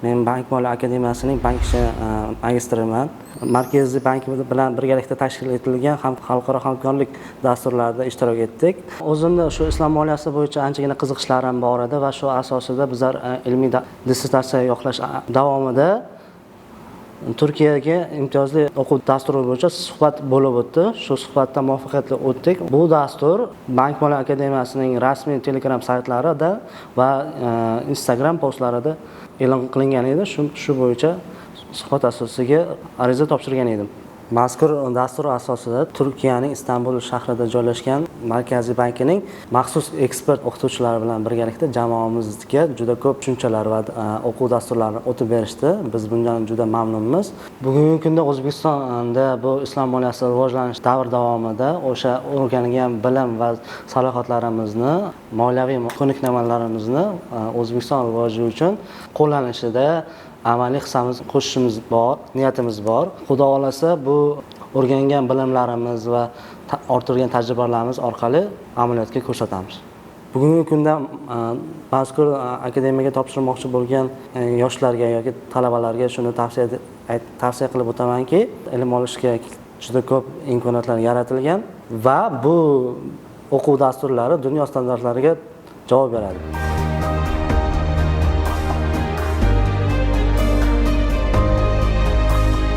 Men Bank moliya akademiyasining bank ishi magistriman. Markaziy bank bilan birgalikda tashkil etilgan xalqaro hamkorlik dasturlarida ishtirok etdik. O'zimda shu islom moliyasi bo'yicha anchagina qiziqishlarim bor edi va shu asosida bizlar ilmiy dissertatsiya yoqlash davomida Turkiyaga imtiyozli o'quv dasturi bo'yicha suhbat bo'lib o'tdi. Shu suhbatdan muvaffaqiyatli o'tdik. Bu dastur Bank moliya akademiyasining rasmiy Telegram saytlarida va Instagram postlarida e'lon qilingan edi. Shu bo'yicha suhbat asosiga ariza topshirgan edim. Mazkur dastur asosida Turkiyaning Istanbul shahrida joylashgan Markaziy bankining maxsus ekspert o'qituvchilari bilan birgalikda jamoamizga juda ko'p tushunchalar va o'quv dasturlarini o'tib berishdi. Biz bundan juda mamnunmiz. Bugungi kunda O'zbekistonda bu islom moliyasi rivojlanish davr davomida o'sha o'rgangan bilim va salohiyatlarimizni, moliyaviy ko'nikmalarimizni O'zbekiston rivoji uchun qo'llanishida amaliy hissamiz qo'shishimiz bor, niyatimiz bor. Xudo xolasa bu o'rgangan bilimlarimiz va orttirgan tajribalarimiz orqali amaliyotga ko'rsatamiz. Bugungi kunda mazkur akademiyaga topshirmoqchi bo'lgan yoshlarga yoki talabalarga shuni tavsiya qilib o'tamanki, ilm olishga juda ko'p imkoniyatlar yaratilgan va bu o'quv dasturlari dunyo standartlariga javob beradi.